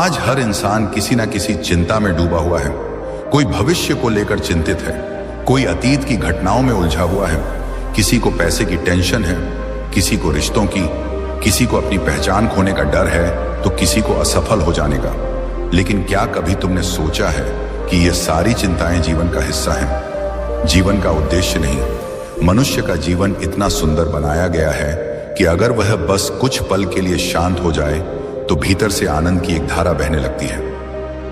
आज हर इंसान किसी ना किसी चिंता में डूबा हुआ है। कोई भविष्य को लेकर चिंतित है, कोई अतीत की घटनाओं में उलझा हुआ है, किसी को पैसे की टेंशन है, किसी को रिश्तों की, किसी को अपनी पहचान खोने का डर है, तो किसी को असफल हो जाने का। लेकिन क्या कभी तुमने सोचा है कि ये सारी चिंताएं जीवन का हिस्सा हैं, जीवन का उद्देश्य नहीं। मनुष्य का जीवन इतना सुंदर बनाया गया है कि अगर वह बस कुछ पल के लिए शांत हो जाए तो भीतर से आनंद की एक धारा बहने लगती है।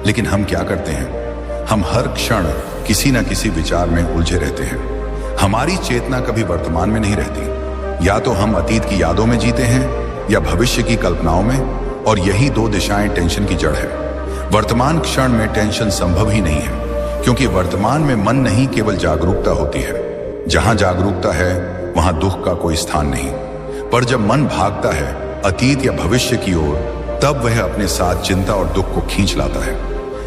लेकिन हम क्या करते हैं? हम हर क्षण किसी न किसी विचार में उलझे रहते हैं। हमारी चेतना कभी वर्तमान में नहीं रहती। या तो हम अतीत की यादों में जीते हैं या भविष्य की कल्पनाओं में, और यही दो दिशाएं टेंशन की जड़ है। वर्तमान क्षण में टेंशन संभव ही नहीं है, क्योंकि वर्तमान में मन नहीं, केवल जागरूकता होती है। जहां जागरूकता है वहां दुख का कोई स्थान नहीं। पर जब मन भागता है अतीत या भविष्य की ओर, तब वह अपने साथ चिंता और दुख को खींच लाता है।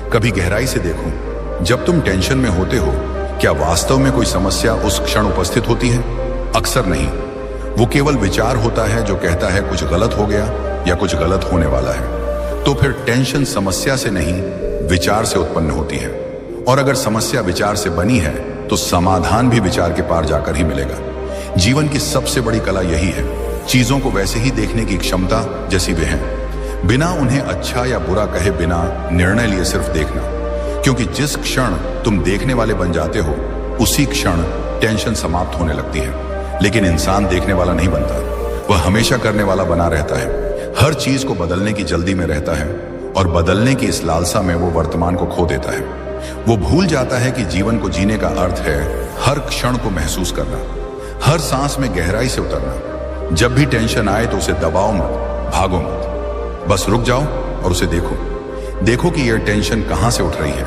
कभी गहराई से देखो, जब तुम टेंशन में होते हो, क्या वास्तव में कोई समस्या उस क्षण उपस्थित होती है? अक्सर नहीं। वो केवल विचार होता है जो कहता है कुछ गलत हो गया या कुछ गलत होने वाला है। तो फिर टेंशन समस्या से नहीं, विचार से उत्पन्न होती है। और अगर समस्या विचार से बनी है तो समाधान भी विचार के पार जाकर ही मिलेगा। जीवन की सबसे बड़ी कला यही है, चीजों को वैसे ही देखने की क्षमता जैसी वे हैं, बिना उन्हें अच्छा या बुरा कहे, बिना निर्णय लिए सिर्फ देखना। क्योंकि जिस क्षण तुम देखने वाले बन जाते हो, उसी क्षण टेंशन समाप्त होने लगती है। लेकिन इंसान देखने वाला नहीं बनता, वह हमेशा करने वाला बना रहता है। हर चीज को बदलने की जल्दी में रहता है, और बदलने की इस लालसा में वो वर्तमान को खो देता है। वो भूल जाता है कि जीवन को जीने का अर्थ है हर क्षण को महसूस करना, हर सांस में गहराई से उतरना। जब भी टेंशन आए तो उसे दबाओ मत, भागो मत, बस रुक जाओ और उसे देखो। देखो कि यह टेंशन कहां से उठ रही है,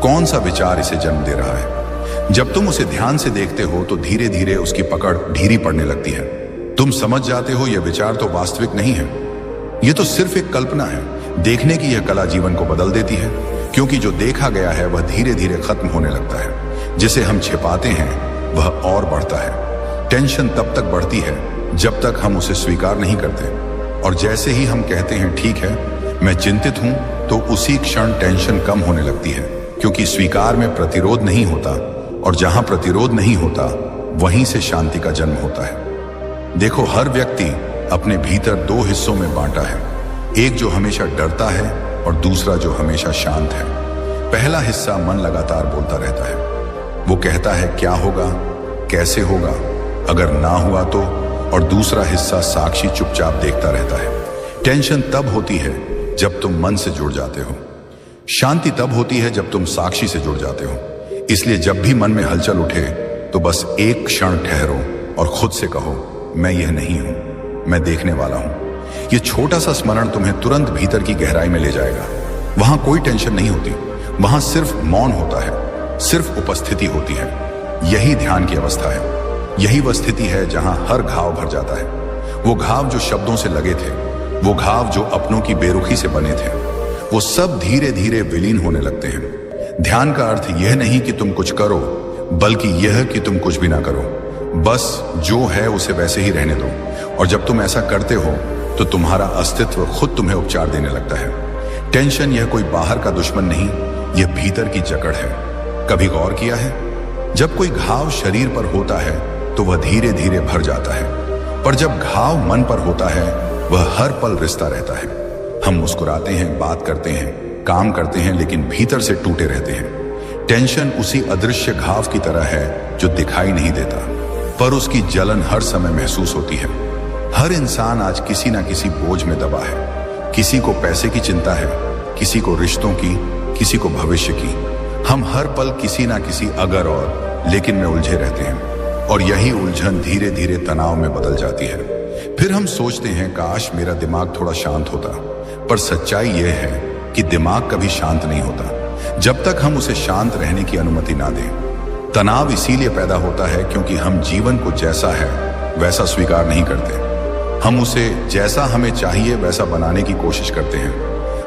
कौन सा विचार इसे जन्म दे रहा है। जब तुम उसे ध्यान से देखते हो तो धीरे धीरे उसकी पकड़ ढीली पड़ने लगती है। तुम समझ जाते हो यह विचार तो वास्तविक नहीं है, यह तो सिर्फ एक कल्पना है। देखने की यह कला जीवन को बदल देती है, क्योंकि जो देखा गया है वह धीरे धीरे खत्म होने लगता है। जिसे हम छिपाते हैं वह और बढ़ता है। टेंशन तब तक बढ़ती है जब तक हम उसे स्वीकार नहीं करते, और जैसे ही हम कहते हैं ठीक है मैं चिंतित हूं, तो उसी क्षण टेंशन कम होने लगती है। क्योंकि स्वीकार में प्रतिरोध नहीं होता, और जहां प्रतिरोध नहीं होता वहीं से शांति का जन्म होता है। देखो, हर व्यक्ति अपने भीतर दो हिस्सों में बांटा है, एक जो हमेशा डरता है और दूसरा जो हमेशा शांत है। पहला हिस्सा मन लगातार बोलता रहता है। वो कहता है क्या होगा, कैसे होगा, अगर ना हुआ तो। और दूसरा हिस्सा साक्षी चुपचाप देखता रहता है। टेंशन तब होती है जब तुम मन से जुड़ जाते हो, शांति तब होती है जब तुम साक्षी से जुड़ जाते हो। इसलिए जब भी मन में हलचल उठे तो बस एक क्षण ठहरो और खुद से कहो, मैं यह नहीं हूं, मैं देखने वाला हूं। यह छोटा सा स्मरण तुम्हें तुरंत भीतर की गहराई में ले जाएगा। वहां कोई टेंशन नहीं होती, वहां सिर्फ मौन होता है, सिर्फ उपस्थिति होती है। यही ध्यान की अवस्था है। यही वह स्थिति है जहां हर घाव भर जाता है। वो घाव जो शब्दों से लगे थे, वो घाव जो अपनों की बेरुखी से बने थे, वो सब धीरे धीरे विलीन होने लगते हैं। ध्यान का अर्थ यह नहीं कि तुम कुछ करो, बल्कि यह कि तुम कुछ भी ना करो। बस जो है उसे वैसे ही रहने दो। और जब तुम ऐसा करते हो तो तुम्हारा अस्तित्व खुद तुम्हें उपचार देने लगता है। टेंशन यह कोई बाहर का दुश्मन नहीं, यह भीतर की जकड़ है। कभी गौर किया है, जब कोई घाव शरीर पर होता है तो वह धीरे धीरे भर जाता है, पर जब घाव मन पर होता है वह हर पल रिश्ता रहता है। हम मुस्कुराते हैं, बात करते हैं, काम करते हैं, लेकिन भीतर से टूटे रहते हैं। टेंशन उसी अदृश्य घाव की तरह है जो दिखाई नहीं देता, पर उसकी जलन हर समय महसूस होती है। हर इंसान आज किसी ना किसी बोझ में दबा है। किसी को पैसे की चिंता है, किसी को रिश्तों की, किसी को भविष्य की। हम हर पल किसी ना किसी अगर और लेकिन में उलझे रहते हैं, और यही उलझन धीरे धीरे तनाव में बदल जाती है। फिर हम सोचते हैं काश मेरा दिमाग थोड़ा शांत होता, पर सच्चाई यह है कि दिमाग कभी शांत नहीं होता जब तक हम उसे शांत रहने की अनुमति ना दें। तनाव इसीलिए पैदा होता है क्योंकि हम जीवन को जैसा है वैसा स्वीकार नहीं करते। हम उसे जैसा हमें चाहिए वैसा बनाने की कोशिश करते हैं।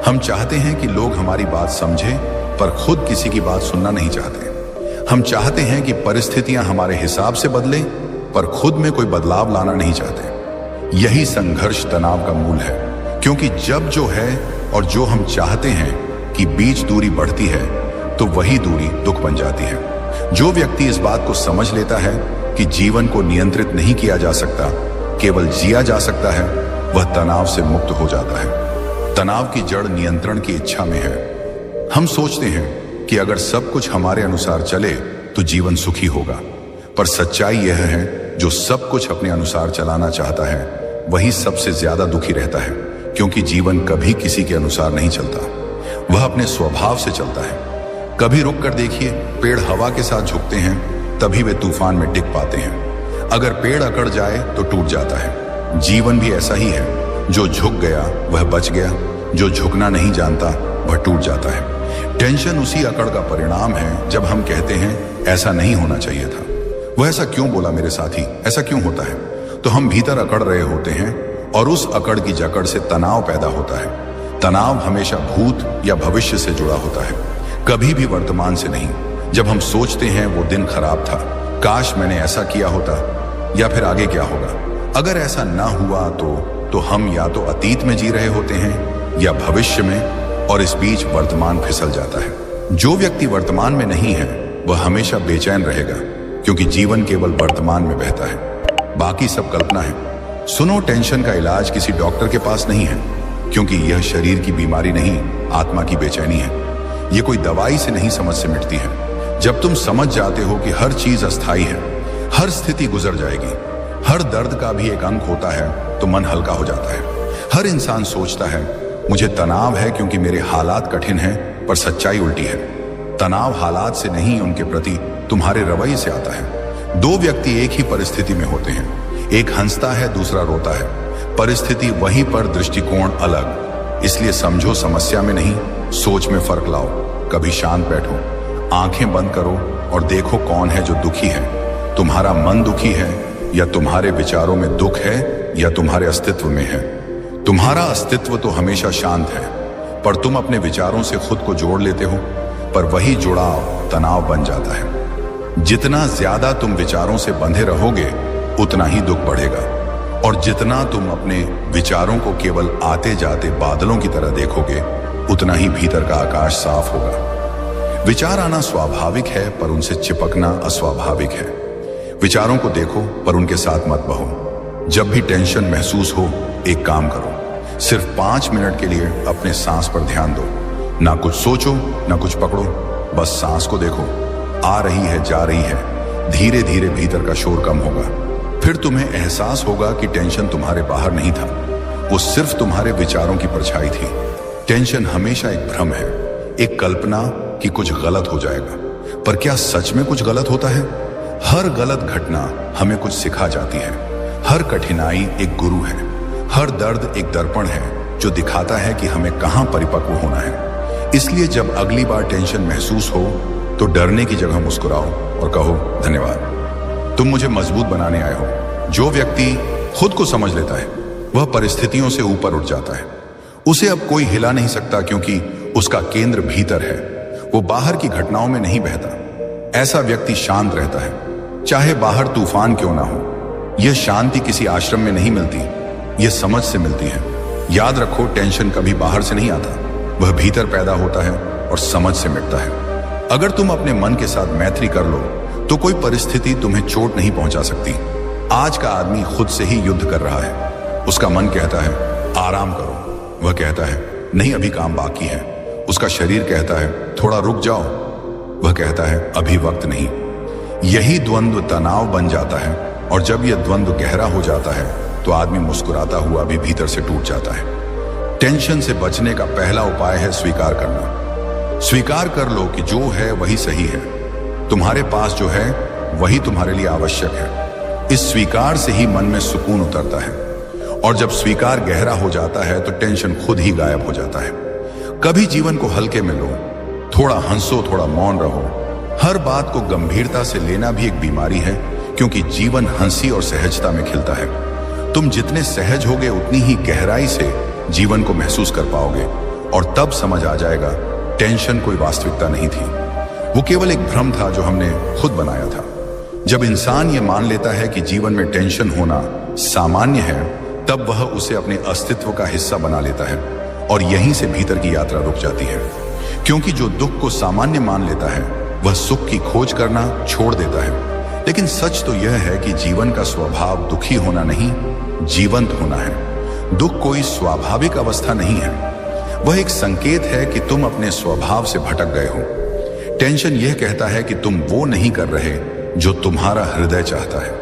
हम चाहते हैं कि लोग हमारी बात समझें, पर खुद किसी की बात सुनना नहीं चाहते। हम चाहते हैं कि परिस्थितियां हमारे हिसाब से बदलें, पर खुद में कोई बदलाव लाना नहीं चाहते। यही संघर्ष तनाव का मूल है, क्योंकि जब जो है और जो हम चाहते हैं कि बीच दूरी बढ़ती है तो वही दूरी दुख बन जाती है। जो व्यक्ति इस बात को समझ लेता है कि जीवन को नियंत्रित नहीं किया जा सकता, केवल जिया जा सकता है, वह तनाव से मुक्त हो जाता है। तनाव की जड़ नियंत्रण की इच्छा में है। हम सोचते हैं कि अगर सब कुछ हमारे अनुसार चले तो जीवन सुखी होगा, पर सच्चाई यह है जो सब कुछ अपने अनुसार चलाना चाहता है वही सबसे ज्यादा दुखी रहता है, क्योंकि जीवन कभी किसी के अनुसार नहीं चलता, वह अपने स्वभाव से चलता है। कभी रुक कर देखिए, पेड़ हवा के साथ झुकते हैं तभी वे तूफान में टिक पाते हैं। अगर पेड़ अकड़ जाए तो टूट जाता है। जीवन भी ऐसा ही है, जो झुक गया वह बच गया, जो झुकना नहीं जानता वह टूट जाता है। टेंशन उसी अकड़ का परिणाम है। जब हम कहते हैं ऐसा नहीं होना चाहिए था, वह ऐसा क्यों बोला मेरे साथी, ऐसा क्यों होता है, तो हम भीतर अकड़ रहे होते हैं और उस अकड़ की जकड़ से तनाव पैदा होता है। तनाव हमेशा भूत या भविष्य से जुड़ा होता है, कभी भी वर्तमान से नहीं। जब हम सोचते हैं वो दिन खराब था, काश मैंने ऐसा किया होता, या फिर आगे क्या होगा अगर ऐसा ना हुआ तो हम या तो अतीत में जी रहे होते हैं या भविष्य में, और इस बीच वर्तमान फिसल जाता है। जो व्यक्ति वर्तमान में नहीं है वह हमेशा बेचैन रहेगा, क्योंकि जीवन केवल वर्तमान में बहता है, बाकी सब कल्पना है। सुनो, टेंशन का इलाज किसी डॉक्टर के पास नहीं है, क्योंकि यह शरीर की बीमारी नहीं, आत्मा की बेचैनी है। यह कोई दवाई से नहीं, समझ से मिटती है। जब तुम समझ जाते हो कि हर चीज अस्थायी है, हर स्थिति गुजर जाएगी, हर दर्द का भी एक अंत होता है, तो मन हल्का हो जाता है। हर इंसान सोचता है मुझे तनाव है क्योंकि मेरे हालात कठिन हैं, पर सच्चाई उल्टी है। तनाव हालात से नहीं, उनके प्रति तुम्हारे रवैये से आता है। दो व्यक्ति एक ही परिस्थिति में होते हैं, एक हंसता है, दूसरा रोता है, परिस्थिति वहीं पर, दृष्टिकोण अलग। इसलिए समझो, समस्या में नहीं, सोच में फर्क लाओ। कभी शांत बैठो, आंखें बंद करो और देखो कौन है जो दुखी है। तुम्हारा मन दुखी है, या तुम्हारे विचारों में दुख है, या तुम्हारे अस्तित्व में है। तुम्हारा अस्तित्व तो हमेशा शांत है, पर तुम अपने विचारों से खुद को जोड़ लेते हो, पर वही जुड़ाव तनाव बन जाता है। जितना ज्यादा तुम विचारों से बंधे रहोगे उतना ही दुख बढ़ेगा, और जितना तुम अपने विचारों को केवल आते जाते बादलों की तरह देखोगे उतना ही भीतर का आकाश साफ होगा। विचार आना स्वाभाविक है, पर उनसे चिपकना अस्वाभाविक है। विचारों को देखो पर उनके साथ मत बहो। जब भी टेंशन महसूस हो, एक काम करो, सिर्फ 5 मिनट के लिए अपने सांस पर ध्यान दो। ना कुछ सोचो, ना कुछ पकड़ो, बस सांस को देखो। आ रही है, जा रही है, धीरे धीरे भीतर का शोर कम होगा। फिर तुम्हें एहसास होगा कि टेंशन तुम्हारे बाहर नहीं था, वो सिर्फ तुम्हारे विचारों की परछाई थी। टेंशन हमेशा एक भ्रम है, एक कल्पना कि कुछ गलत हो जाएगा, पर क्या सच में कुछ गलत होता है? हर गलत घटना हमें कुछ सिखा जाती है। हर कठिनाई एक गुरु है, हर दर्द एक दर्पण है जो दिखाता है कि हमें कहां परिपक्व होना है। इसलिए जब अगली बार टेंशन महसूस हो तो डरने की जगह मुस्कुराओ और कहो, धन्यवाद, तुम मुझे मजबूत बनाने आए हो। जो व्यक्ति खुद को समझ लेता है वह परिस्थितियों से ऊपर उठ जाता है। उसे अब कोई हिला नहीं सकता, क्योंकि उसका केंद्र भीतर है, वो बाहर की घटनाओं में नहीं बहता। ऐसा व्यक्ति शांत रहता है, चाहे बाहर तूफान क्यों ना हो। यह शांति किसी आश्रम में नहीं मिलती, यह समझ से मिलती है। याद रखो, टेंशन कभी बाहर से नहीं आता, वह भीतर पैदा होता है और समझ से मिटता है। अगर तुम अपने मन के साथ मैत्री कर लो तो कोई परिस्थिति तुम्हें चोट नहीं पहुंचा सकती। आज का आदमी खुद से ही युद्ध कर रहा है। उसका मन कहता है आराम करो, वह कहता है नहीं, अभी काम बाकी है। उसका शरीर कहता है थोड़ा रुक जाओ, वह कहता है अभी वक्त नहीं। यही द्वंद्व तनाव बन जाता है, और जब यह द्वंद्व गहरा हो जाता है तो आदमी मुस्कुराता हुआ भी भीतर से टूट जाता है। टेंशन से बचने का पहला उपाय है स्वीकार करना। स्वीकार कर लो कि जो है वही सही है, तुम्हारे पास जो है वही तुम्हारे लिए आवश्यक है। इस स्वीकार से ही मन में सुकून उतरता है, और जब स्वीकार गहरा हो जाता है तो टेंशन खुद ही गायब हो जाता है। कभी जीवन को हल्के में लो, थोड़ा हंसो, थोड़ा मौन रहो। हर बात को गंभीरता से लेना भी एक बीमारी है, क्योंकि जीवन हंसी और सहजता में खिलता है। तुम जितने सहज होगे उतनी ही गहराई से जीवन को महसूस कर पाओगे, और तब समझ आ जाएगा टेंशन कोई वास्तविकता नहीं थी, वो केवल एक भ्रम था जो हमने खुद बनाया था। जब इंसान ये मान लेता है कि जीवन में टेंशन होना सामान्य है, तब वह उसे अपने अस्तित्व का हिस्सा बना लेता है, और यहीं से भीतर की यात्रा रुक जाती है। क्योंकि जो दुख को सामान्य मान लेता है वह सुख की खोज करना छोड़ देता है। लेकिन सच तो यह है कि जीवन का स्वभाव दुखी होना नहीं, जीवंत होना है। दुख कोई स्वाभाविक अवस्था नहीं है, वह एक संकेत है कि तुम अपने स्वभाव से भटक गए हो। टेंशन यह कहता है कि तुम वो नहीं कर रहे जो तुम्हारा हृदय चाहता है।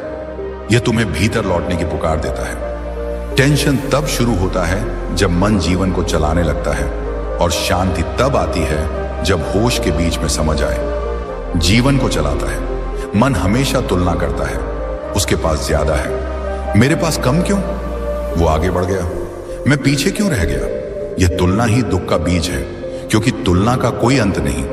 यह तुम्हें भीतर लौटने की पुकार देता है। टेंशन तब शुरू होता है जब मन जीवन को चलाने लगता है, और शांति तब आती है जब होश के बीच में समझ आए। जीवन को चलाता है मन हमेशा तुलना करता है, उसके पास ज्यादा है, मेरे पास कम क्यों, वो आगे बढ़ गया, मैं पीछे क्यों रह गया। यह तुलना ही दुख का बीज है, क्योंकि तुलना का कोई अंत नहीं।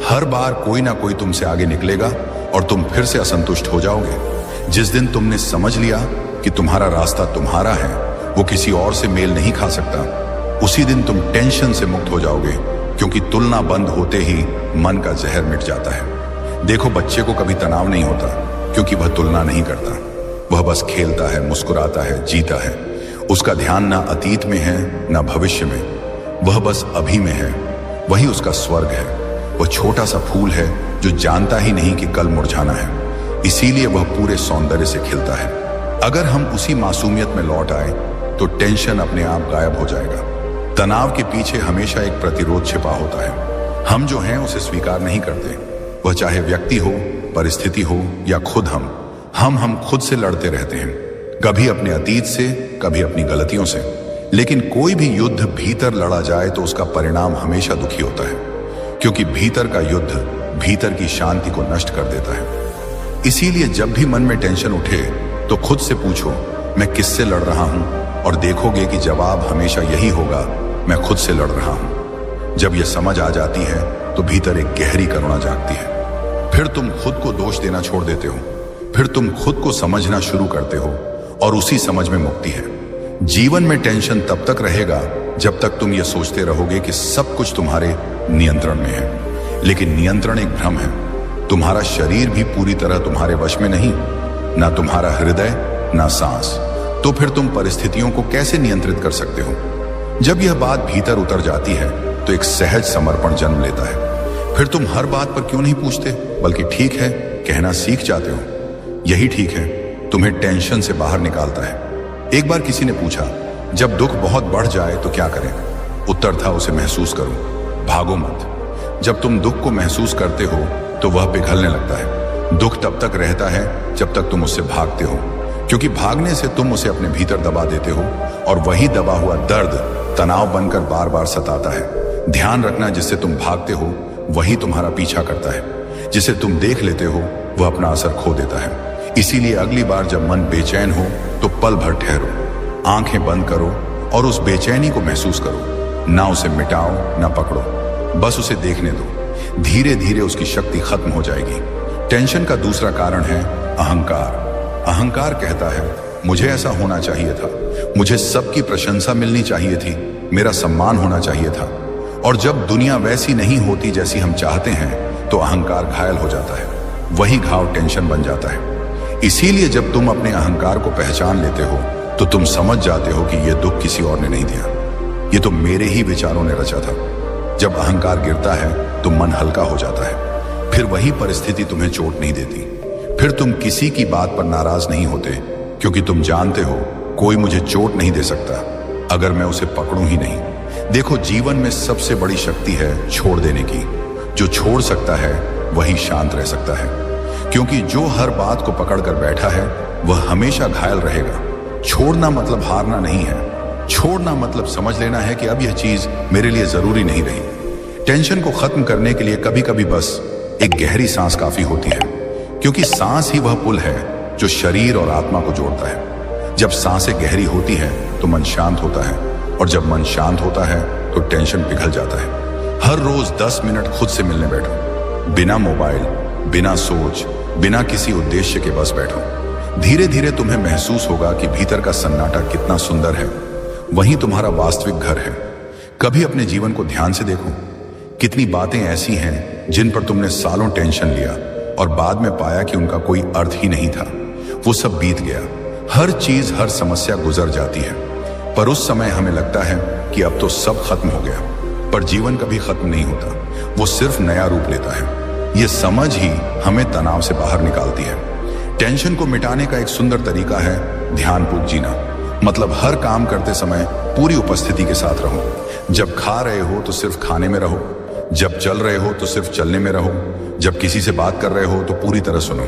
हर बार कोई ना कोई तुमसे आगे निकलेगा और तुम फिर से असंतुष्ट हो जाओगे। जिस दिन तुमने समझ लिया कि तुम्हारा रास्ता तुम्हारा है, वो किसी और से मेल नहीं खा सकता, उसी दिन तुम टेंशन से मुक्त हो जाओगे, क्योंकि तुलना बंद होते ही मन का जहर मिट जाता है। देखो, बच्चे को कभी तनाव नहीं होता, क्योंकि वह तुलना नहीं करता। वह बस खेलता है, मुस्कुराता है, जीता है। उसका ध्यान ना अतीत में है ना भविष्य में, वह बस अभी में है। वही उसका स्वर्ग है। वह छोटा सा फूल है जो जानता ही नहीं कि कल मुरझाना है, इसीलिए वह पूरे सौंदर्य से खिलता है। अगर हम उसी मासूमियत में लौट आए तो टेंशन अपने आप गायब हो जाएगा। तनाव के पीछे हमेशा एक प्रतिरोध छिपा होता है। हम जो हैं उसे स्वीकार नहीं करते, वह चाहे व्यक्ति हो, परिस्थिति हो या खुद हम खुद से लड़ते रहते हैं, कभी अपने अतीत से, कभी अपनी गलतियों से। लेकिन कोई भी युद्ध भीतर लड़ा जाए तो उसका परिणाम हमेशा दुखी होता है, क्योंकि भीतर का युद्ध भीतर की शांति को नष्ट कर देता है। इसीलिए जब भी मन में टेंशन उठे तो खुद से पूछो, मैं किससे लड़ रहा हूं, और देखोगे कि जवाब हमेशा यही होगा, मैं खुद से लड़ रहा हूं। जब यह समझ आ जाती है तो भीतर एक गहरी करुणा जागती है। फिर तुम खुद को दोष देना छोड़ देते हो, फिर तुम खुद को समझना शुरू करते हो, और उसी समझ में मुक्ति है। जीवन में टेंशन तब तक रहेगा जब तक तुम ये सोचते रहोगे कि सब कुछ तुम्हारे नियंत्रण में है। लेकिन नियंत्रण एक भ्रम है। तुम्हारा शरीर भी पूरी तरह तुम्हारे वश में नहीं, ना तुम्हारा हृदय, ना सांस। तो फिर तुम परिस्थितियों को कैसे नियंत्रित कर सकते हो? जब यह बात भीतर उतर जाती है तो एक सहज समर्पण जन्म लेता है। फिर तुम हर बात पर क्यों नहीं पूछते, बल्कि ठीक है कहना सीख जाते हो। यही ठीक है, तुम्हें टेंशन से बाहर निकालता है। एक बार किसी ने पूछा, जब दुख बहुत बढ़ जाए तो क्या करें? उत्तर था, उसे महसूस करो, भागो मत। जब तुम दुख को महसूस करते हो तो वह पिघलने लगता है। दुख तब तक रहता है जब तक तुम उससे भागते हो, क्योंकि भागने से तुम उसे अपने भीतर दबा देते हो, और वही दबा हुआ दर्द तनाव बनकर बार बार सताता है। ध्यान रखना, जिससे तुम भागते हो वही तुम्हारा पीछा करता है। जिसे तुम देख लेते हो वह अपना असर खो देता है। इसीलिए अगली बार जब मन बेचैन हो तो पल भर ठहरो, आंखें बंद करो और उस बेचैनी को महसूस करो। ना उसे मिटाओ, ना पकड़ो, बस उसे देखने दो। धीरे धीरे उसकी शक्ति खत्म हो जाएगी। टेंशन का दूसरा कारण है अहंकार। अहंकार कहता है, मुझे ऐसा होना चाहिए था, मुझे सबकी प्रशंसा मिलनी चाहिए थी, मेरा सम्मान होना चाहिए था। और जब दुनिया वैसी नहीं होती जैसी हम चाहते हैं तो अहंकार घायल हो जाता है। वही घाव टेंशन बन जाता है। इसीलिए जब तुम अपने अहंकार को पहचान लेते हो तो तुम समझ जाते हो कि यह दुख किसी और ने नहीं दिया, ये तो मेरे ही विचारों ने रचा था। जब अहंकार गिरता है तो मन हल्का हो जाता है। फिर वही परिस्थिति तुम्हें चोट नहीं देती। फिर तुम किसी की बात पर नाराज नहीं होते, क्योंकि तुम जानते हो कोई मुझे चोट नहीं दे सकता अगर मैं उसे पकड़ूं ही नहीं। देखो, जीवन में सबसे बड़ी शक्ति है छोड़ देने की। जो छोड़ सकता है वही शांत रह सकता है, क्योंकि जो हर बात को पकड़ कर बैठा है वह हमेशा घायल रहेगा। छोड़ना मतलब हारना नहीं है। छोड़ना मतलब समझ लेना है कि अब यह चीज मेरे लिए जरूरी नहीं रही। टेंशन को खत्म करने के लिए कभी कभी बस एक गहरी सांस काफी होती है, क्योंकि सांस ही वह पुल है जो शरीर और आत्मा को जोड़ता है। जब सांसें गहरी होती है तो मन शांत होता है, और जब मन शांत होता है तो टेंशन पिघल जाता है। हर रोज 10 मिनट खुद से मिलने बैठो, बिना मोबाइल, बिना सोच, बिना किसी उद्देश्य के बस बैठो। धीरे धीरे तुम्हें महसूस होगा कि भीतर का सन्नाटा कितना सुंदर है। वही तुम्हारा वास्तविक घर है। कभी अपने जीवन को ध्यान से देखो, कितनी बातें ऐसी हैं जिन पर तुमने सालों टेंशन लिया और बाद में पाया कि उनका कोई अर्थ ही नहीं था। वो सब बीत गया। हर चीज, हर समस्या गुजर जाती है, पर उस समय हमें लगता है कि अब तो सब खत्म हो गया, पर जीवन कभी खत्म नहीं होता, वो सिर्फ नया रूप लेता है। ये समझ ही हमें तनाव से बाहर निकालती है। टेंशन को मिटाने का एक सुंदर तरीका है ध्यानपूर्वक जीना। मतलब हर काम करते समय पूरी उपस्थिति के साथ रहो। जब खा रहे हो तो सिर्फ खाने में रहो, जब चल रहे हो तो सिर्फ चलने में रहो, जब किसी से बात कर रहे हो तो पूरी तरह सुनो।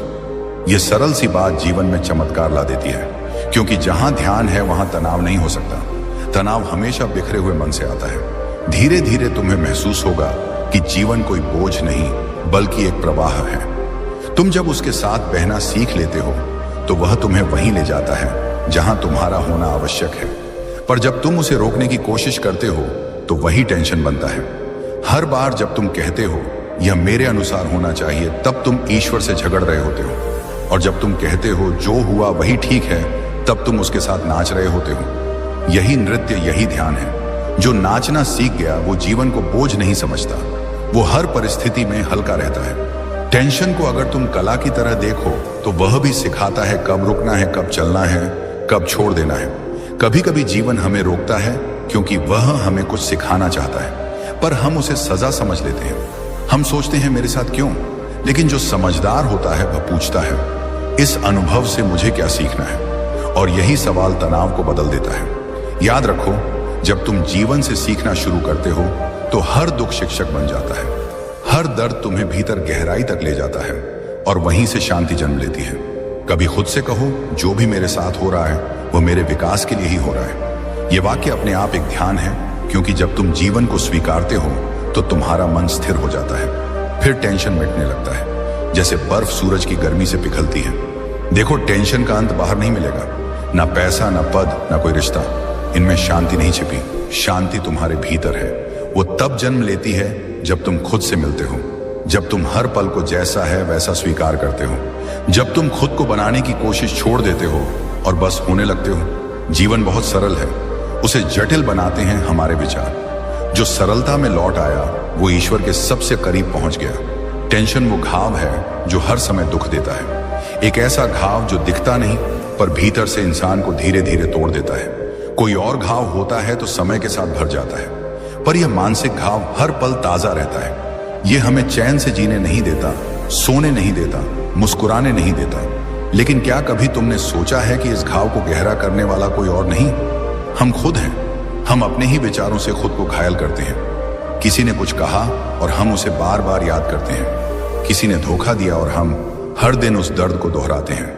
ये सरल सी बात जीवन में चमत्कार ला देती है, क्योंकि जहां ध्यान है वहां तनाव नहीं हो सकता। तनाव हमेशा बिखरे हुए मन से आता है। धीरे धीरे तुम्हें महसूस होगा कि जीवन कोई बोझ नहीं बल्कि एक प्रवाह है। तुम जब उसके साथ बहना सीख लेते हो तो वह तुम्हें वहीं ले जाता है जहां तुम्हारा होना आवश्यक है। पर जब तुम उसे रोकने की कोशिश करते हो तो वही टेंशन बनता है। हर बार जब तुम कहते हो यह मेरे अनुसार होना चाहिए, तब तुम ईश्वर से झगड़ रहे होते हो। और जब तुम कहते हो जो हुआ वही ठीक है, तब तुम उसके साथ नाच रहे होते हो। यही नृत्य, यही ध्यान है। जो नाचना सीख गया वो जीवन को बोझ नहीं समझता, वो हर परिस्थिति में हल्का रहता है। टेंशन को अगर तुम कला की तरह देखो तो वह भी सिखाता है कब रुकना है, कब चलना है, कब छोड़ देना है। कभी कभी जीवन हमें रोकता है क्योंकि वह हमें कुछ सिखाना चाहता है, पर हम उसे सजा समझ लेते हैं। हम सोचते हैं मेरे साथ क्यों, लेकिन जो समझदार होता है वह पूछता है इस अनुभव से मुझे क्या सीखना है। और यही सवाल तनाव को बदल देता है। याद रखो, जब तुम जीवन से सीखना शुरू करते हो तो हर दुख शिक्षक बन जाता है। हर दर्द तुम्हें भीतर गहराई तक ले जाता है और वहीं से शांति जन्म लेती है। कभी खुद से कहो जो भी मेरे साथ हो रहा है वह मेरे विकास के लिए ही हो रहा है। यह वाक्य अपने आप एक ध्यान है, क्योंकि जब तुम जीवन को स्वीकारते हो तो तुम्हारा मन स्थिर हो जाता है। फिर टेंशन मिटने लगता है, जैसे बर्फ सूरज की गर्मी से पिघलती है। देखो, टेंशन का अंत बाहर नहीं मिलेगा, ना पैसा, ना पद, ना कोई रिश्ता। इनमें शांति नहीं छिपी। शांति तुम्हारे भीतर है। वो तब जन्म लेती है जब तुम खुद से मिलते हो, जब तुम हर पल को जैसा है वैसा स्वीकार करते हो, जब तुम खुद को बनाने की कोशिश छोड़ देते हो और बस होने लगते हो। जीवन बहुत सरल है, उसे जटिल बनाते हैं हमारे विचार। जो सरलता में लौट आया वो ईश्वर के सबसे करीब पहुंच गया। टेंशन वो घाव है जो हर समय दुख देता है। एक ऐसा घाव जो दिखता नहीं पर भीतर से इंसान को धीरे धीरे तोड़ देता है। कोई और घाव होता है तो समय के साथ भर जाता है, पर यह मानसिक घाव हर पल ताजा रहता है। यह हमें चैन से जीने नहीं देता, सोने नहीं देता, मुस्कुराने नहीं देता। लेकिन क्या कभी तुमने सोचा है कि इस घाव को गहरा करने वाला कोई और नहीं, हम खुद हैं। हम अपने ही विचारों से खुद को घायल करते हैं। किसी ने कुछ कहा और हम उसे बार बार याद करते हैं। किसी ने धोखा दिया और हम हर दिन उस दर्द को दोहराते हैं।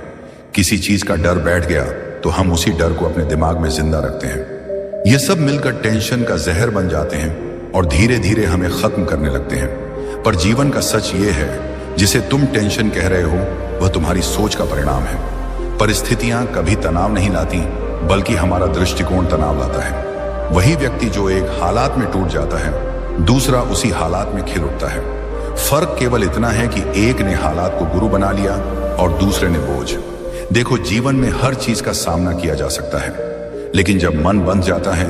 किसी चीज का डर बैठ गया तो हम उसी डर को अपने दिमाग में जिंदा रखते हैं। ये सब मिलकर टेंशन का जहर बन जाते हैं और धीरे धीरे हमें खत्म करने लगते हैं। पर जीवन का सच ये है, जिसे तुम टेंशन कह रहे हो वह तुम्हारी सोच का परिणाम है। परिस्थितियां कभी तनाव नहीं लाती, बल्कि हमारा दृष्टिकोण तनाव लाता है। वही व्यक्ति जो एक हालात में टूट जाता है, दूसरा उसी हालात में खिल उठता है। फर्क केवल इतना है कि एक ने हालात को गुरु बना लिया और दूसरे ने बोझ। देखो, जीवन में हर चीज का सामना किया जा सकता है, लेकिन जब मन बंध जाता है,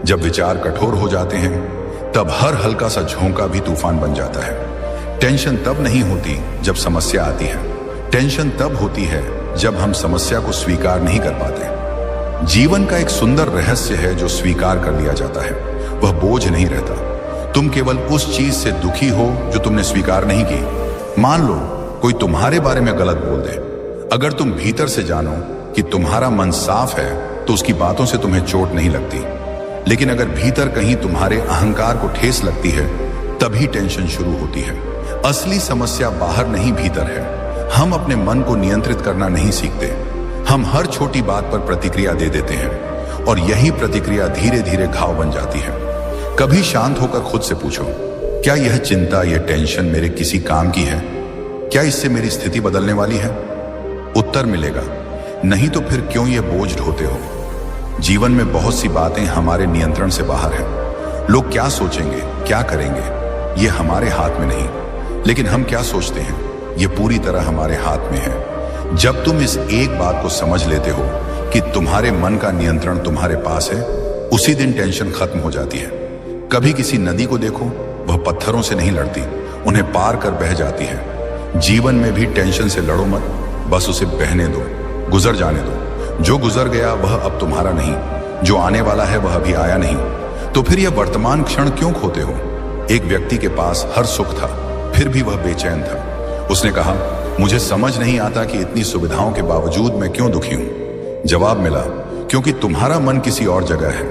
जब विचार कठोर हो जाते हैं, तब हर हल्का सा झोंका भी तूफान बन जाता है। टेंशन तब नहीं होती जब समस्या आती है। टेंशन तब होती है जब हम समस्या को स्वीकार नहीं कर पाते। जीवन का एक सुंदर रहस्य है जो स्वीकार कर लिया जाता है, वह बोझ नहीं रहता। तुम केवल उस चीज से दुखी हो जो तुमने स्वीकार नहीं की। मान लो कोई तुम्हारे बारे में गलत बोल दे। अगर तुम भीतर से जानो कि तुम्हारा मन साफ है तो उसकी बातों से तुम्हें चोट नहीं लगती। लेकिन अगर भीतर कहीं तुम्हारे अहंकार को ठेस लगती है, तभी टेंशन शुरू होती है। असली समस्या बाहर नहीं, भीतर है। हम अपने मन को नियंत्रित करना नहीं सीखते। हम हर छोटी बात पर प्रतिक्रिया दे देते हैं और यही प्रतिक्रिया धीरे धीरे घाव बन जाती है। कभी शांत होकर खुद से पूछो, क्या यह चिंता, यह टेंशन मेरे किसी काम की है? क्या इससे मेरी स्थिति बदलने वाली है? उत्तर मिलेगा नहीं, तो फिर क्यों यह बोझ ढोते हो? जीवन में बहुत सी बातें हमारे नियंत्रण से बाहर हैं। लोग क्या सोचेंगे, क्या करेंगे, ये हमारे हाथ में नहीं। लेकिन हम क्या सोचते हैं, ये पूरी तरह हमारे हाथ में है। जब तुम इस एक बात को समझ लेते हो कि तुम्हारे मन का नियंत्रण तुम्हारे पास है, उसी दिन टेंशन खत्म हो जाती है। कभी किसी नदी को देखो, वह पत्थरों से नहीं लड़ती, उन्हें पार कर बह जाती है। जीवन में भी टेंशन से लड़ो मत, बस उसे बहने दो, गुजर जाने दो। जो गुजर गया वह अब तुम्हारा नहीं, जो आने वाला है वह अभी आया नहीं। तो फिर यह वर्तमान क्षण क्यों खोते हो? एक व्यक्ति के पास हर सुख था, फिर भी वह बेचैन था। उसने कहा, मुझे समझ नहीं आता कि इतनी सुविधाओं के बावजूद मैं क्यों दुखी हूं। जवाब मिला, क्योंकि तुम्हारा मन किसी और जगह है।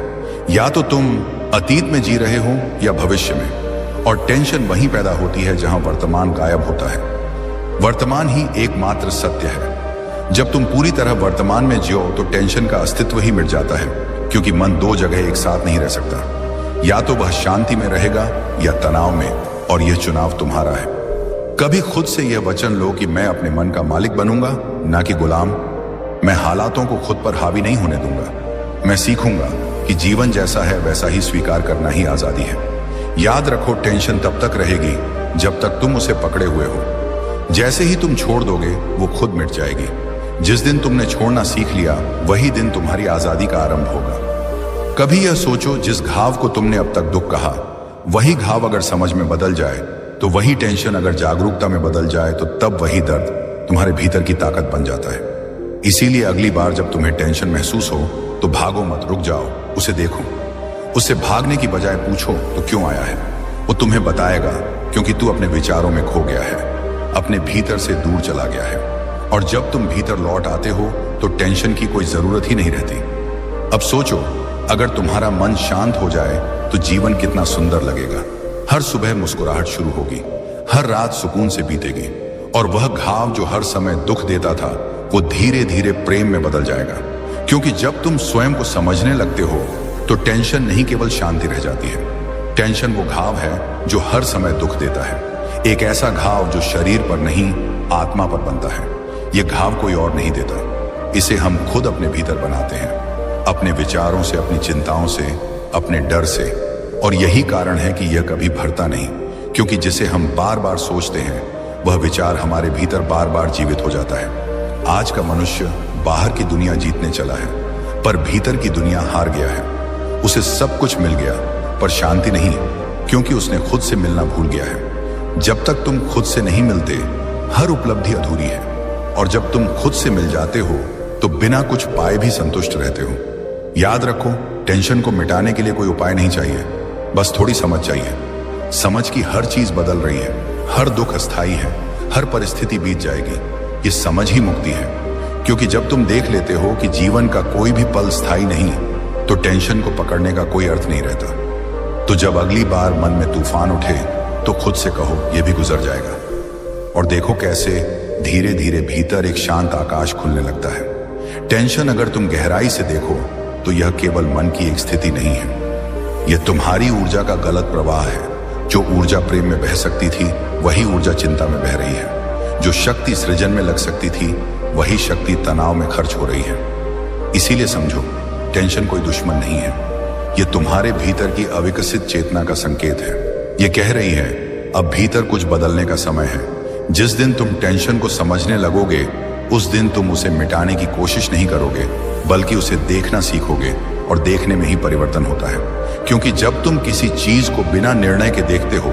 या तो तुम अतीत में जी रहे हो या भविष्य में, और टेंशन वहीं पैदा होती है जहां वर्तमान गायब होता है। वर्तमान ही एकमात्र सत्य है। जब तुम पूरी तरह वर्तमान में जियो तो टेंशन का अस्तित्व ही मिट जाता है, क्योंकि मन दो जगह एक साथ नहीं रह सकता। या तो वह शांति में रहेगा या तनाव में, और यह चुनाव तुम्हारा है। कभी खुद से यह वचन लो कि मैं अपने मन का मालिक बनूंगा, ना कि गुलाम। मैं हालातों को खुद पर हावी नहीं होने दूंगा। मैं सीखूंगा कि जीवन जैसा है वैसा ही स्वीकार करना ही आजादी है। याद रखो, टेंशन तब तक रहेगी जब तक तुम उसे पकड़े हुए हो। जैसे ही तुम छोड़ दोगे वो खुद मिट जाएगी। जिस दिन तुमने छोड़ना सीख लिया, वही दिन तुम्हारी आजादी का आरंभ होगा। कभी यह सोचो, जिस घाव को तुमने अब तक दुख कहा, वही घाव अगर समझ में बदल जाए, तो वही टेंशन अगर जागरूकता में बदल जाए, तो तब वही दर्द तुम्हारे भीतर की ताकत बन जाता है। इसीलिए अगली बार जब तुम्हें टेंशन महसूस हो तो भागो मत, रुक जाओ, उसे देखो। उससे भागने की बजाय पूछो तो क्यों आया है। वो तुम्हें बताएगा, क्योंकि तू अपने विचारों में खो गया है, अपने भीतर से दूर चला गया है। और जब तुम भीतर लौट आते हो तो टेंशन की कोई जरूरत ही नहीं रहती। अब सोचो, अगर तुम्हारा मन शांत हो जाए तो जीवन कितना सुंदर लगेगा। हर सुबह मुस्कुराहट शुरू होगी, हर रात सुकून से बीतेगी, और वह घाव जो हर समय दुख देता था वो धीरे धीरे प्रेम में बदल जाएगा। क्योंकि जब तुम स्वयं को समझने लगते हो तो टेंशन नहीं केवल शांति रह जाती है। टेंशन वो घाव है जो हर समय दुख देता है, एक ऐसा घाव जो शरीर पर नहीं आत्मा पर बनता है। यह घाव कोई और नहीं देता, इसे हम खुद अपने भीतर बनाते हैं, अपने विचारों से, अपनी चिंताओं से, अपने डर से। और यही कारण है कि यह कभी भरता नहीं, क्योंकि जिसे हम बार बार सोचते हैं वह विचार हमारे भीतर बार बार जीवित हो जाता है। आज का मनुष्य बाहर की दुनिया जीतने चला है, पर भीतर की दुनिया हार गया है। उसे सब कुछ मिल गया पर शांति नहीं, क्योंकि उसने खुद से मिलना भूल गया है। जब तक तुम खुद से नहीं मिलते, हर उपलब्धि अधूरी है, और जब तुम खुद से मिल जाते हो तो बिना कुछ पाए भी संतुष्ट रहते हो। याद रखो, टेंशन को मिटाने के लिए कोई उपाय नहीं चाहिए, बस थोड़ी समझ चाहिए। समझ की हर चीज बदल रही है, हर दुख अस्थायी है, हर परिस्थिति बीत जाएगी। ये समझ ही मुक्ति है, क्योंकि जब तुम देख लेते हो कि जीवन का कोई भी पल स्थायी नहीं, तो टेंशन को पकड़ने का कोई अर्थ नहीं रहता। तो जब अगली बार मन में तूफान उठे तो खुद से कहो, यह भी गुजर जाएगा। और देखो कैसे धीरे धीरे भीतर एक शांत आकाश खुलने लगता है। टेंशन अगर तुम गहराई से देखो तो यह केवल मन की एक स्थिति नहीं है, यह तुम्हारी ऊर्जा का गलत प्रवाह है। जो ऊर्जा प्रेम में बह सकती थी वही ऊर्जा चिंता में बह रही है। जो शक्ति सृजन में लग सकती थी वही शक्ति तनाव में खर्च हो रही है। इसीलिए समझो, टेंशन कोई दुश्मन नहीं है, यह तुम्हारे भीतर की अविकसित चेतना का संकेत है। यह कह रही है, अब भीतर कुछ बदलने का समय है। जिस दिन तुम टेंशन को समझने लगोगे, उस दिन तुम उसे मिटाने की कोशिश नहीं करोगे, बल्कि उसे देखना सीखोगे, और देखने में ही परिवर्तन होता है। क्योंकि जब तुम किसी चीज को बिना निर्णय के देखते हो,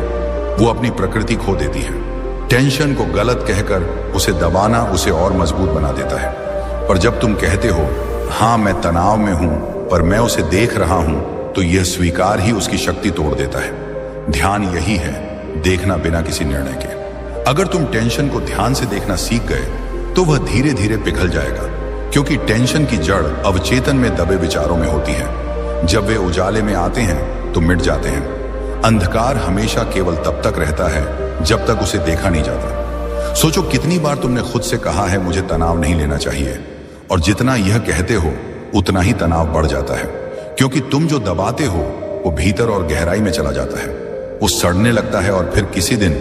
वो अपनी प्रकृति खो देती है। टेंशन को गलत कहकर उसे दबाना उसे और मजबूत बना देता है। पर जब तुम कहते हो, हाँ मैं तनाव में हूं पर मैं उसे देख रहा हूं, तो यह स्वीकार ही उसकी शक्ति तोड़ देता है। ध्यान यही है, देखना बिना किसी निर्णय के। अगर तुम टेंशन को ध्यान से देखना सीख गए तो वह धीरे धीरे पिघल जाएगा, क्योंकि टेंशन की जड़ अवचेतन में दबे विचारों में होती है। जब वे उजाले में आते हैं तो मिट जाते हैं। अंधकार हमेशा केवल तब तक रहता है जब तक उसे देखा नहीं जाता। सोचो, कितनी बार तुमने खुद से कहा है, मुझे तनाव नहीं लेना चाहिए, और जितना यह कहते हो उतना ही तनाव बढ़ जाता है। क्योंकि तुम जो दबाते हो वो भीतर और गहराई में चला जाता है, वो सड़ने लगता है, और फिर किसी दिन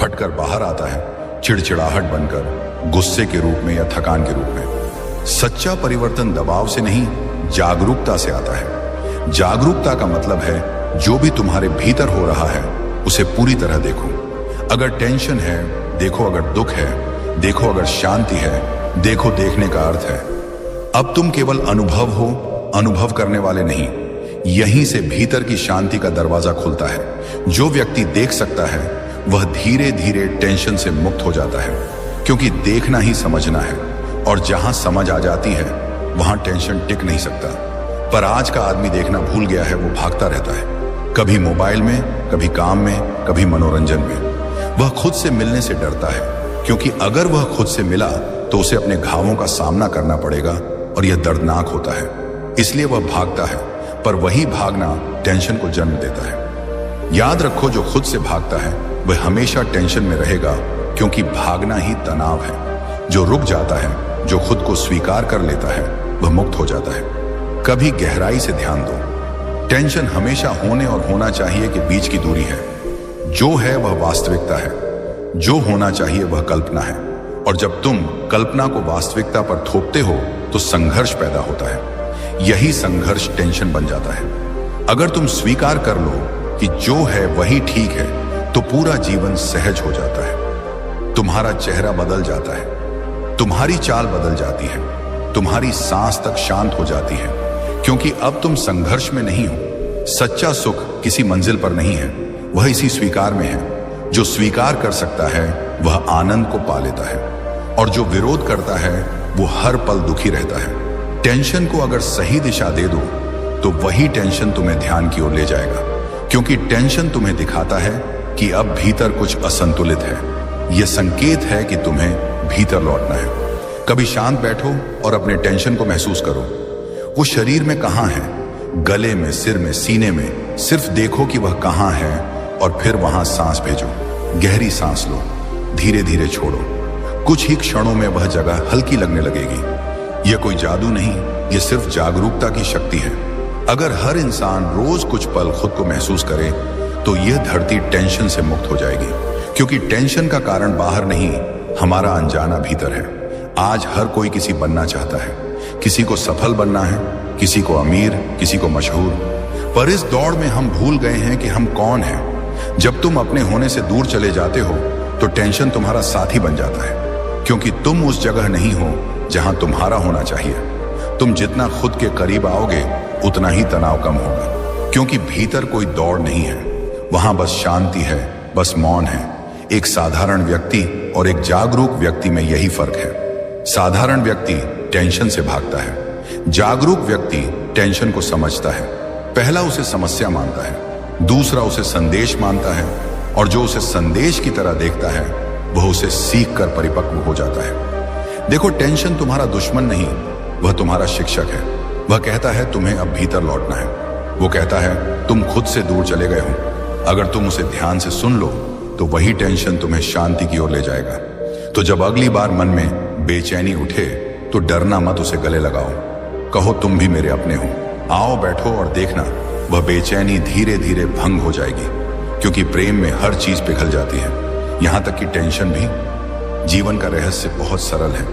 फटकर बाहर आता है, चिड़चिड़ाहट बनकर, गुस्से के रूप में या थकान के रूप में। सच्चा परिवर्तन दबाव से नहीं, जागरूकता से आता है। जागरूकता का मतलब है, जो भी तुम्हारे भीतर हो रहा है उसे पूरी तरह देखो। अगर टेंशन है देखो, अगर दुख है देखो, अगर शांति है देखो। देखने का अर्थ है अब तुम केवल अनुभव हो, अनुभव करने वाले नहीं। यहीं से भीतर की शांति का दरवाजा खुलता है। जो व्यक्ति देख सकता है वह धीरे धीरे टेंशन से मुक्त हो जाता है, क्योंकि देखना ही समझना है, और जहां समझ आ जाती है वहां टेंशन टिक नहीं सकता। पर आज का आदमी देखना भूल गया है, वो भागता रहता है, कभी मोबाइल में, कभी काम में, कभी मनोरंजन में। वह खुद से मिलने से डरता है, क्योंकि अगर वह खुद से मिला तो उसे अपने घावों का सामना करना पड़ेगा और यह दर्दनाक होता है। इसलिए वह भागता है, पर वही भागना टेंशन को जन्म देता है। याद रखो, जो खुद से भागता है वह हमेशा टेंशन में रहेगा, क्योंकि भागना ही तनाव है। जो रुक जाता है, जो खुद को स्वीकार कर लेता है, वह मुक्त हो जाता है। कभी गहराई से ध्यान दो, टेंशन हमेशा होने और होना चाहिए के बीच की दूरी है। जो है वह वास्तविकता है, जो होना चाहिए वह कल्पना है। और जब तुम कल्पना को वास्तविकता पर थोपते हो तो संघर्ष पैदा होता है। यही संघर्ष टेंशन बन जाता है। अगर तुम स्वीकार कर लो कि जो है वही ठीक है, तो पूरा जीवन सहज हो जाता है। तुम्हारा चेहरा बदल जाता है, तुम्हारी चाल बदल जाती है, तुम्हारी सांस तक शांत हो जाती है, क्योंकि अब तुम संघर्ष में नहीं हो। सच्चा सुख किसी मंजिल पर नहीं है, वह इसी स्वीकार में है। जो स्वीकार कर सकता है वह आनंद को पा लेता है, और जो विरोध करता है वो हर पल दुखी रहता है। टेंशन को अगर सही दिशा दे दो तो वही टेंशन तुम्हें ध्यान की ओर ले जाएगा, क्योंकि टेंशन तुम्हें दिखाता है कि अब भीतर कुछ असंतुलित है। यह संकेत है कि तुम्हें भीतर लौटना है। कभी शांत बैठो और अपने टेंशन को महसूस करो। वो शरीर में कहाँ है, गले में, सिर में, सीने में। सिर्फ देखो कि वह कहाँ है और फिर वहां सांस भेजो। गहरी सांस लो, धीरे धीरे छोड़ो। कुछ ही क्षणों में वह जगह हल्की लगने लगेगी। यह कोई जादू नहीं, यह सिर्फ जागरूकता की शक्ति है। अगर हर इंसान रोज कुछ पल खुद को महसूस करे तो यह धरती टेंशन से मुक्त हो जाएगी, क्योंकि टेंशन का कारण बाहर नहीं, हमारा अनजाना भीतर है। आज हर कोई किसी बनना चाहता है, किसी को सफल बनना है, किसी को अमीर, किसी को मशहूर। पर इस दौड़ में हम भूल गए हैं कि हम कौन हैं। जब तुम अपने होने से दूर चले जाते हो तो टेंशन तुम्हारा साथी बन जाता है, क्योंकि तुम उस जगह नहीं हो जहां तुम्हारा होना चाहिए। तुम जितना खुद के करीब आओगे उतना ही तनाव कम होगा, क्योंकि भीतर कोई दौड़ नहीं है, वहां बस शांति है, बस मौन है। एक साधारण व्यक्ति और एक जागरूक व्यक्ति में यही फर्क है। साधारण व्यक्ति टेंशन से भागता है, जागरूक व्यक्ति टेंशन को समझता है। पहला उसे समस्या मानता है, दूसरा उसे संदेश मानता है, और जो उसे संदेश की तरह देखता है वह उसे सीख कर परिपक्व हो जाता है। देखो, टेंशन तुम्हारा दुश्मन नहीं, वह तुम्हारा शिक्षक है। वह कहता है तुम्हें अब भीतर लौटना है। वो कहता है तुम खुद से दूर चले गए हो। अगर तुम उसे ध्यान से सुन लो तो वही टेंशन तुम्हें शांति की ओर ले जाएगा। तो जब अगली बार मन में बेचैनी उठे तो डरना मत, उसे गले लगाओ। कहो तुम भी मेरे अपने हो, आओ बैठो और देखना, वह बेचैनी धीरे धीरे भंग हो जाएगी, क्योंकि प्रेम में हर चीज पिघल जाती है, यहां तक कि टेंशन भी। जीवन का रहस्य बहुत सरल है,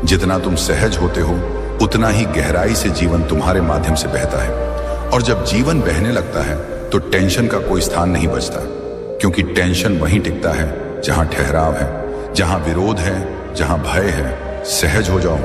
जितना तुम सहज होते हो उतना ही गहराई से जीवन तुम्हारे माध्यम से बहता है। और जब जीवन बहने लगता है तो टेंशन का कोई स्थान नहीं बचता, क्योंकि टेंशन वहीं टिकता है जहां ठहराव है, जहां विरोध है, जहां भय है। सहज हो जाओ,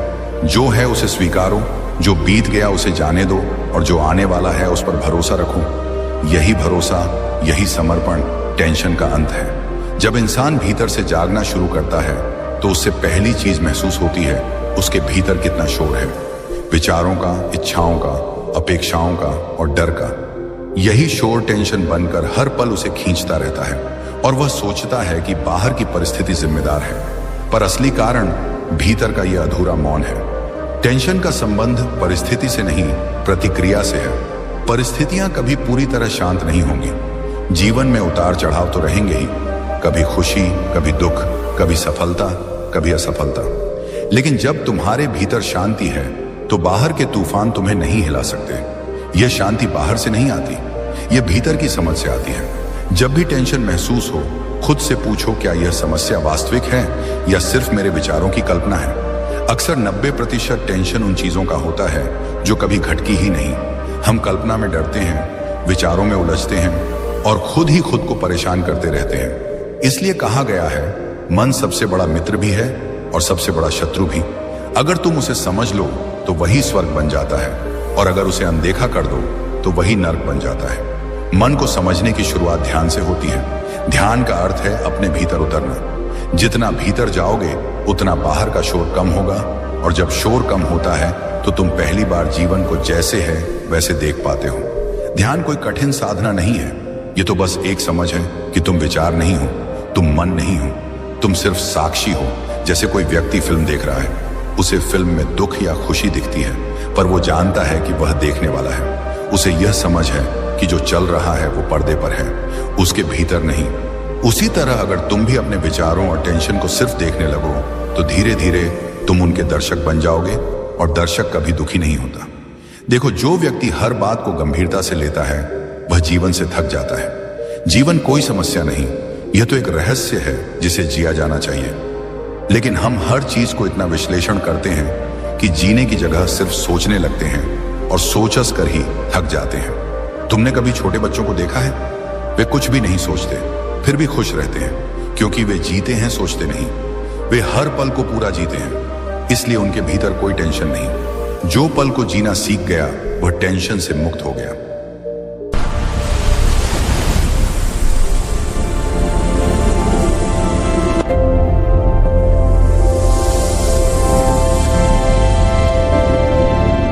जो है उसे स्वीकारो, जो बीत गया उसे जाने दो, और जो आने वाला है उस पर भरोसा रखो। यही भरोसा, यही समर्पण टेंशन का अंत है। जब इंसान भीतर से जागना शुरू करता है तो उससे पहली चीज महसूस होती है उसके भीतर कितना शोर है, विचारों का, इच्छाओं का, अपेक्षाओं का और डर का। यही शोर टेंशन बनकर हर पल उसे खींचता रहता है, और वह सोचता है कि बाहर की परिस्थिति जिम्मेदार है, पर असली कारण भीतर का यह अधूरा मौन है। टेंशन का संबंध परिस्थिति से नहीं, प्रतिक्रिया से है। परिस्थितियां कभी पूरी तरह शांत नहीं होंगी। जीवन में उतार चढ़ाव तो रहेंगे ही, कभी खुशी, कभी दुख, कभी सफलता, कभी असफलता। लेकिन जब तुम्हारे भीतर शांति है तो बाहर के तूफान तुम्हें नहीं हिला सकते। यह शांति बाहर से नहीं आती, यह भीतर की समझ से आती है। जब भी टेंशन महसूस हो, खुद से पूछो, क्या यह समस्या वास्तविक है या सिर्फ मेरे विचारों की कल्पना है। अक्सर 90% टेंशन उन चीजों का होता है जो कभी घटकी ही नहीं। हम कल्पना में डरते हैं, विचारों में उलझते हैं और खुद ही खुद को परेशान करते रहते हैं। इसलिए कहा गया है, मन सबसे बड़ा मित्र भी है और सबसे बड़ा शत्रु भी। अगर तुम उसे समझ लो तो वही स्वर्ग बन जाता है, और अगर उसे अनदेखा कर दो तो वही नर्क बन जाता है। मन को समझने की शुरुआत ध्यान से होती है। ध्यान का अर्थ है अपने भीतर उतरना। जितना भीतर जाओगे उतना बाहर का शोर कम होगा, और जब शोर कम होता है तो तुम पहली बार जीवन को जैसे है वैसे देख पाते हो। ध्यान कोई कठिन साधना नहीं है, ये तो बस एक समझ है कि तुम विचार नहीं हो, तुम मन नहीं हो, तुम सिर्फ साक्षी हो। जैसे कोई व्यक्ति फिल्म देख रहा है, उसे फिल्म में दुख या खुशी दिखती है, पर वो जानता है कि वह देखने वाला है। उसे यह समझ है कि जो चल रहा है वो पर्दे पर है, उसके भीतर नहीं। उसी तरह अगर तुम भी अपने विचारों और टेंशन को सिर्फ देखने लगो तो धीरे धीरे तुम उनके दर्शक बन जाओगे, और दर्शक कभी दुखी नहीं होता। देखो, जो व्यक्ति हर बात को गंभीरता से लेता है वह जीवन से थक जाता है। जीवन कोई समस्या नहीं, यह तो एक रहस्य है जिसे जिया जाना चाहिए। लेकिन हम हर चीज को इतना विश्लेषण करते हैं कि जीने की जगह सिर्फ सोचने लगते हैं, और सोचस कर ही थक जाते हैं। तुमने कभी छोटे बच्चों को देखा है? वे कुछ भी नहीं सोचते फिर भी खुश रहते हैं, क्योंकि वे जीते हैं, सोचते नहीं। वे हर पल को पूरा जीते हैं, इसलिए उनके भीतर कोई टेंशन नहीं। जो पल को जीना सीख गया वह टेंशन से मुक्त हो गया।